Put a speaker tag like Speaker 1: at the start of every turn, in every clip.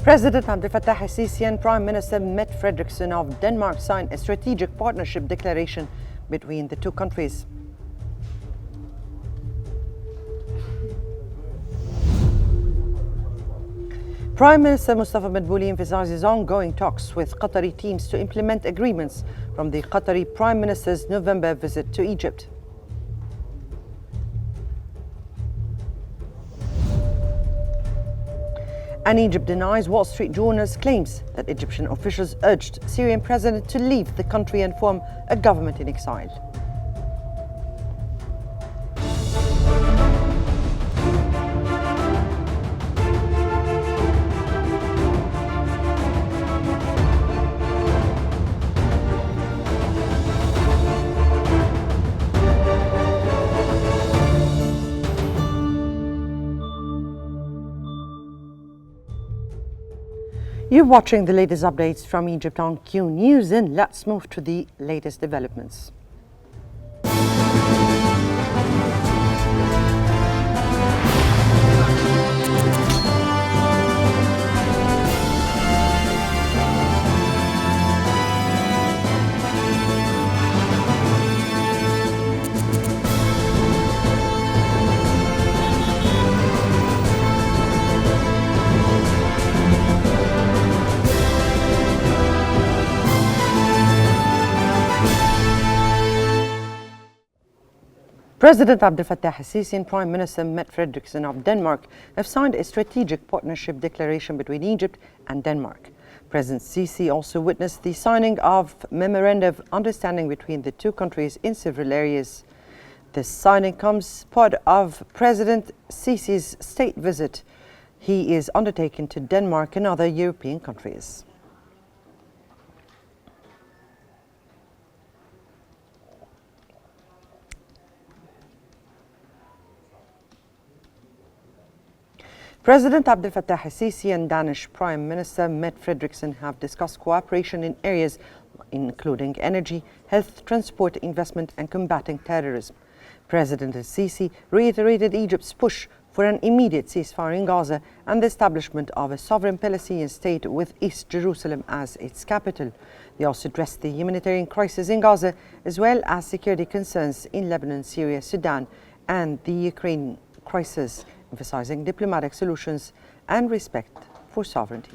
Speaker 1: President Abdel Fattah el-Sisi and Prime Minister Mette Frederiksen of Denmark signed a strategic partnership declaration between the two countries. Prime Minister Mustafa Madbouli emphasizes ongoing talks with Qatari teams to implement agreements from the Qatari Prime Minister's November visit to Egypt. And Egypt denies Wall Street Journal's claims that Egyptian officials urged Syrian president to leave the country and form a government in exile. You're watching the latest updates from Egypt on Qnews, and let's move to the latest developments. President Abdel Fattah el-Sisi and Prime Minister Mette Frederiksen of Denmark have signed a strategic partnership declaration between Egypt and Denmark. President Sisi also witnessed the signing of memorandum of understanding between the two countries in several areas. This signing comes part of President Sisi's state visit he is undertaking to Denmark and other European countries. President Abdel Fattah el-Sisi and Danish Prime Minister Mette Frederiksen have discussed cooperation in areas including energy, health, transport, investment and combating terrorism. President el-Sisi reiterated Egypt's push for an immediate ceasefire in Gaza and the establishment of a sovereign Palestinian state with East Jerusalem as its capital. They also addressed the humanitarian crisis in Gaza as well as security concerns in Lebanon, Syria, Sudan and the Ukraine crisis, emphasizing diplomatic solutions and respect for sovereignty.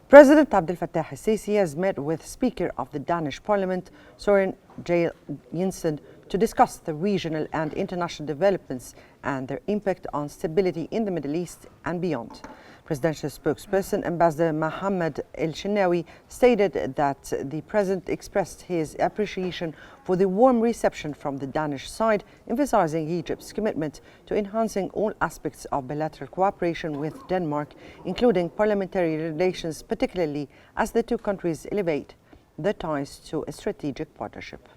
Speaker 1: President Abdel Fattah el-Sisi has met with Speaker of the Danish Parliament, Søren J. Jensen, to discuss the regional and international developments and their impact on stability in the Middle East and beyond. Presidential spokesperson Ambassador Mohammed El-Shenawi stated that the President expressed his appreciation for the warm reception from the Danish side, emphasizing Egypt's commitment to enhancing all aspects of bilateral cooperation with Denmark, including parliamentary relations, particularly as the two countries elevate their ties to a strategic partnership.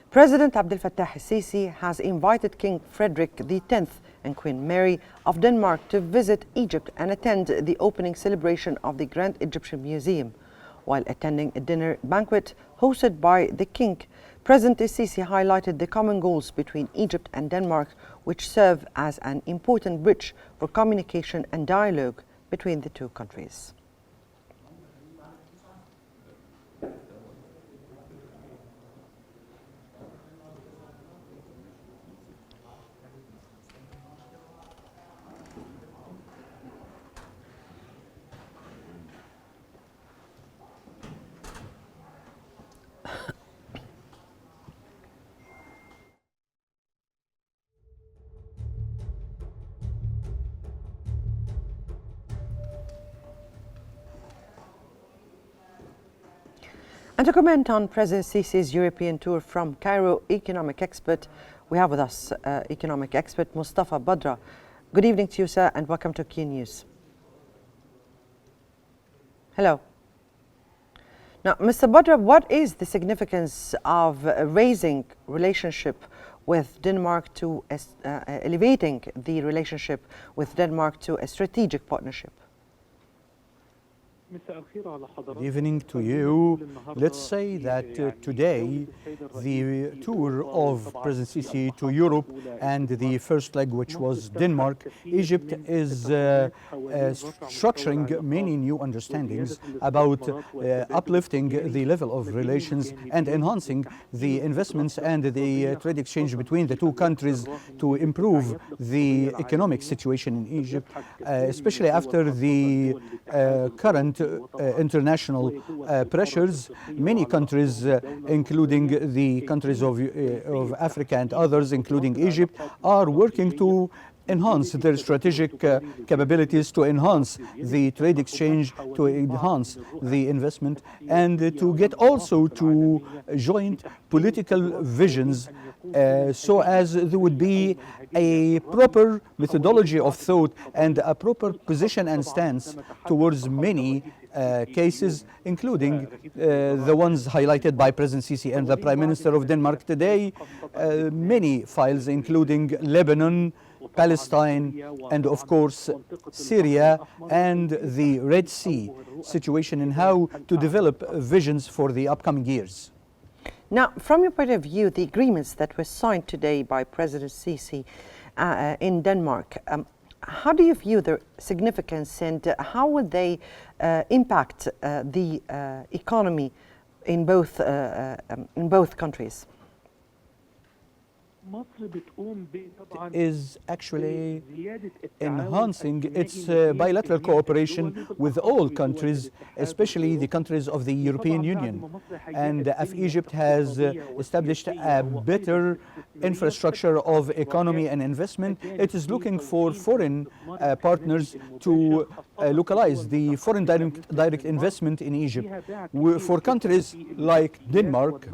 Speaker 1: President Abdel Fattah el-Sisi has invited King Frederick X and Queen Mary of Denmark to visit Egypt and attend the opening celebration of the Grand Egyptian Museum. While attending a dinner banquet hosted by the King, President el-Sisi highlighted the common goals between Egypt and Denmark, which serve as an important bridge for communication and dialogue between the two countries. And to comment on President Sisi's European tour from Cairo, economic expert, we have with us economic expert Mustafa Badra. Good evening to you, sir, and welcome to Qnews. Hello. Now, Mr. Badra, what is the significance of raising relationship with Denmark to elevating the relationship with Denmark to a strategic partnership?
Speaker 2: Good evening to you. Let's say that today the tour of President Sisi to Europe and the first leg, which was Denmark, Egypt is structuring many new understandings about uplifting the level of relations and enhancing the investments and the trade exchange between the two countries to improve the economic situation in Egypt, especially after the current international pressures. Many countries, including the countries of Africa and others, including Egypt, are working to enhance their strategic capabilities, to enhance the trade exchange, to enhance the investment, and to get also to joint political visions so as there would be a proper methodology of thought and a proper position and stance towards many cases, including the ones highlighted by President Sisi and the Prime Minister of Denmark today, many files including Lebanon, Palestine, and of course Syria and the Red Sea situation, and how to develop visions for the upcoming years.
Speaker 1: Now, from your point of view, the agreements that were signed today by President Sisi in Denmark, how do you view their significance, and how would they impact the economy in both countries?
Speaker 2: Is actually enhancing its bilateral cooperation with all countries, especially the countries of the European Union. And if Egypt has established a better infrastructure of economy and investment, it is looking for foreign partners to localize the foreign direct investment in Egypt. For countries like Denmark,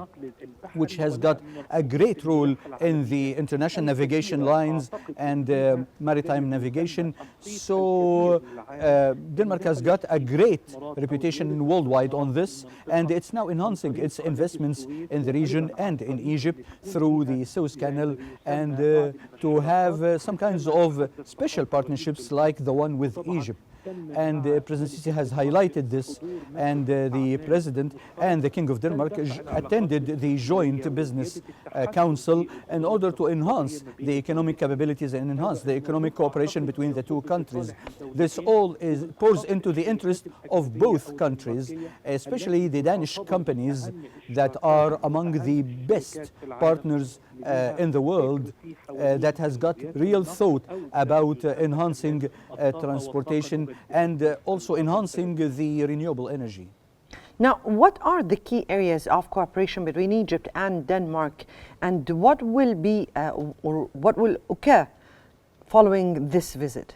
Speaker 2: which has got a great role in the international navigation lines and maritime navigation. So Denmark has got a great reputation worldwide on this, and it's now enhancing its investments in the region and in Egypt through the Suez Canal, and to have some kinds of special partnerships like the one with Egypt. And President Sisi has highlighted this, and the President and the King of Denmark attended the Joint Business Council in order to enhance the economic capabilities and enhance the economic cooperation between the two countries. This all pours into the interest of both countries, especially the Danish companies that are among the best partners in the world, that has got real thought about enhancing transportation and also enhancing the renewable energy.
Speaker 1: Now, what are the key areas of cooperation between Egypt and Denmark, and what will be or what will occur following this visit?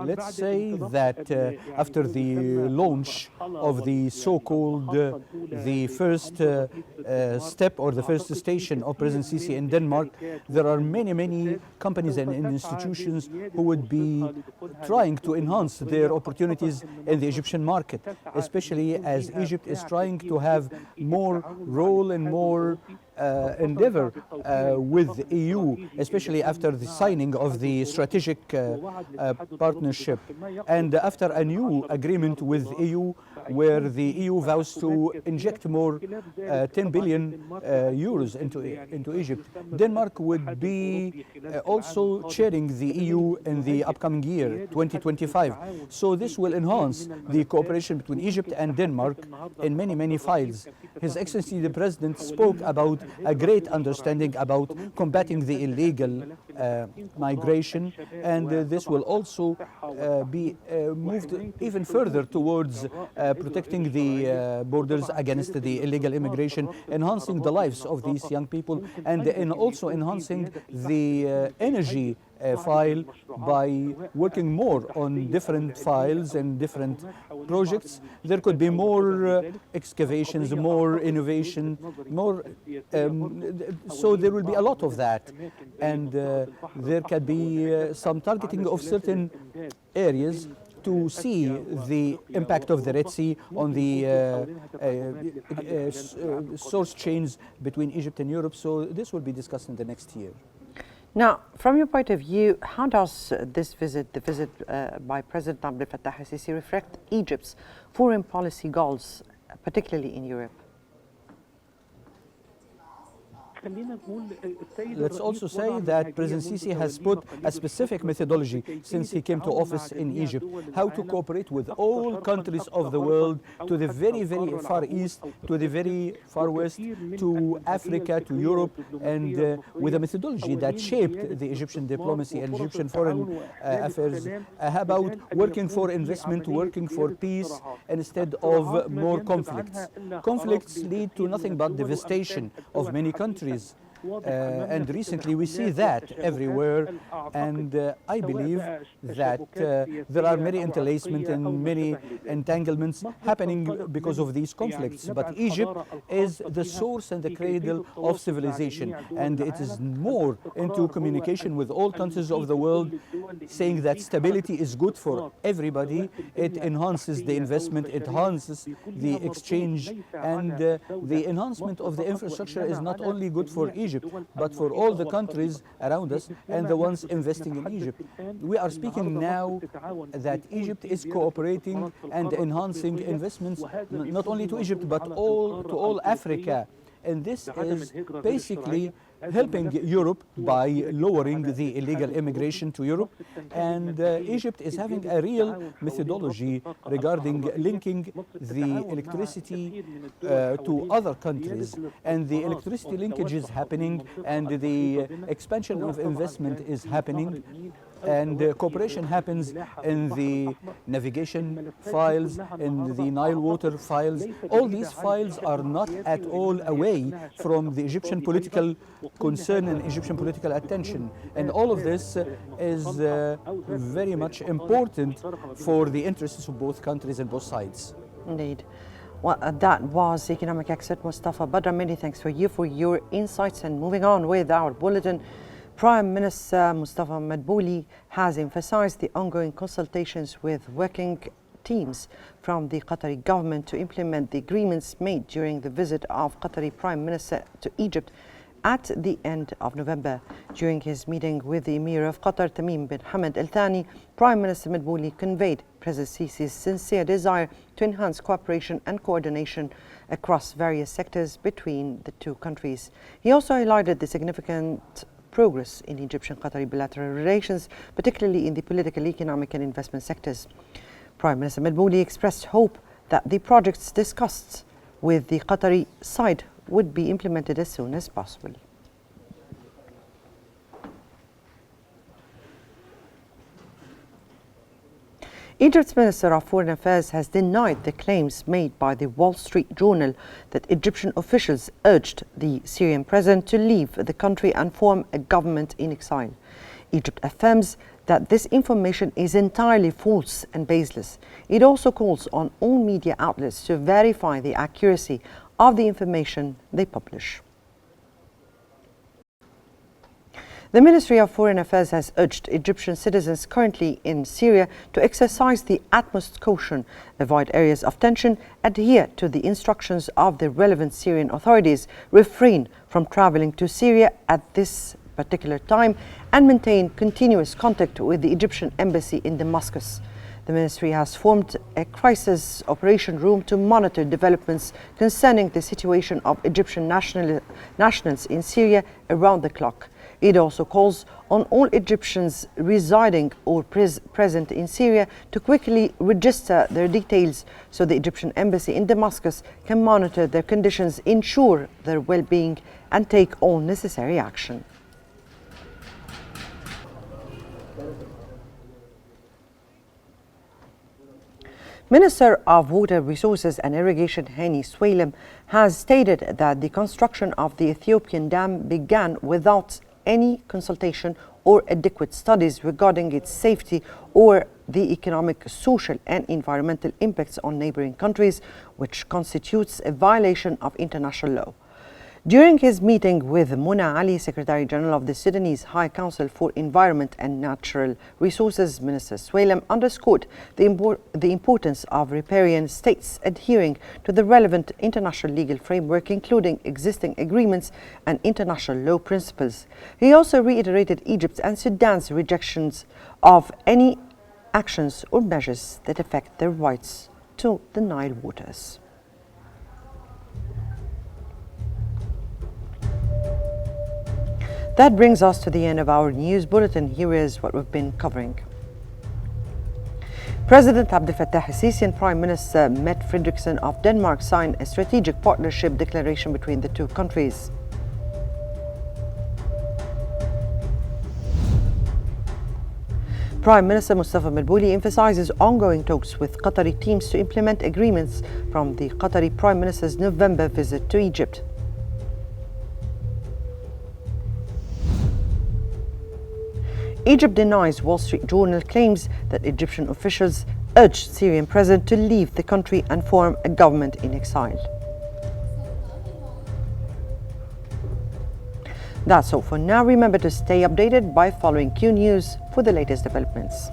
Speaker 2: Let's say that after the launch of the so-called the first step or the first station of President Sisi in Denmark, there are many companies and institutions who would be trying to enhance their opportunities in the Egyptian market, especially as Egypt is trying to have more role and more endeavor with the EU, especially after the signing of the strategic partnership, and after a new agreement with EU, where the EU vows to inject more 10 billion euros into Egypt. Denmark would be also chairing the EU in the upcoming year, 2025. So this will enhance the cooperation between Egypt and Denmark in many files. His Excellency the President spoke about a great understanding about combating the illegal migration, and this will also be moved even further towards protecting the borders against the illegal immigration, enhancing the lives of these young people, and also enhancing the energy file by working more on different files and different projects. There could be more excavations, more innovation, more, so there will be a lot of that, and there can be some targeting of certain areas to see the impact of the Red Sea on the source chains between Egypt and Europe. So this will be discussed in the next year.
Speaker 1: Now, from your point of view, how does this visit, the visit by President Abdel Fattah al-Sisi, reflect Egypt's foreign policy goals, particularly in Europe?
Speaker 2: Let's also say that President Sisi has put a specific methodology since he came to office in Egypt, how to cooperate with all countries of the world, to the very, very far east, to the very far west, to Africa, to Europe, and with a methodology that shaped the Egyptian diplomacy and Egyptian foreign affairs about working for investment, working for peace, instead of more conflicts. Conflicts lead to nothing but devastation of many countries. And recently we see that everywhere, and I believe that there are many interlacements and many entanglements happening because of these conflicts. But Egypt is the source and the cradle of civilization, and it is more into communication with all countries of the world, saying that stability is good for everybody. It enhances the investment, it enhances the exchange, and the enhancement of the infrastructure is not only good for Egypt, but for all the countries around us and the ones investing in Egypt. We are speaking now that Egypt is cooperating and enhancing investments not only to Egypt but to all Africa. And this is basically helping Europe by lowering the illegal immigration to Europe. And Egypt is having a real methodology regarding linking the electricity to other countries. And the electricity linkage is happening, and the expansion of investment is happening. And cooperation happens in the navigation files, in the Nile water files. All these files are not at all away from the Egyptian political concern and Egyptian political attention. And all of this is very much important for the interests of both countries and both sides.
Speaker 1: Indeed. Well, that was economic expert Mustafa Badra. Many thanks for your insights. And moving on with our bulletin, Prime Minister Mustafa Madbouli has emphasized the ongoing consultations with working teams from the Qatari government to implement the agreements made during the visit of Qatari Prime Minister to Egypt at the end of November. During his meeting with the Emir of Qatar, Tamim bin Hamad Al Thani, Prime Minister Madbouli conveyed President Sisi's sincere desire to enhance cooperation and coordination across various sectors between the two countries. He also highlighted the significant progress in Egyptian-Qatari bilateral relations, particularly in the political, economic and investment sectors. Prime Minister Madbouli expressed hope that the projects discussed with the Qatari side would be implemented as soon as possible. Egypt's Minister of Foreign Affairs has denied the claims made by the Wall Street Journal that Egyptian officials urged the Syrian president to leave the country and form a government in exile. Egypt affirms that this information is entirely false and baseless. It also calls on all media outlets to verify the accuracy of the information they publish. The Ministry of Foreign Affairs has urged Egyptian citizens currently in Syria to exercise the utmost caution, avoid areas of tension, adhere to the instructions of the relevant Syrian authorities, refrain from traveling to Syria at this particular time, and maintain continuous contact with the Egyptian embassy in Damascus. The ministry has formed a crisis operation room to monitor developments concerning the situation of Egyptian nationals in Syria around the clock. It also calls on all Egyptians residing or present in Syria to quickly register their details so the Egyptian embassy in Damascus can monitor their conditions, ensure their well-being, and take all necessary action. Minister of Water Resources and Irrigation Hani Swalem has stated that the construction of the Ethiopian dam began without any consultation or adequate studies regarding its safety or the economic, social and environmental impacts on neighboring countries, which constitutes a violation of international law. During his meeting with Muna Ali, Secretary General of the Sudanese High Council for Environment and Natural Resources, Minister Swalem underscored the importance of riparian states adhering to the relevant international legal framework, including existing agreements and international law principles. He also reiterated Egypt's and Sudan's rejections of any actions or measures that affect their rights to the Nile waters. That brings us to the end of our news bulletin. Here is what we've been covering. President Abdel Fattah el-Sisi and Prime Minister Mette Frederiksen of Denmark signed a strategic partnership declaration between the two countries. Prime Minister Mustafa Madbouli emphasizes ongoing talks with Qatari teams to implement agreements from the Qatari Prime Minister's November visit to Egypt. Egypt denies Wall Street Journal claims that Egyptian officials urged Syrian president to leave the country and form a government in exile. That's all for now. Remember to stay updated by following Qnews for the latest developments.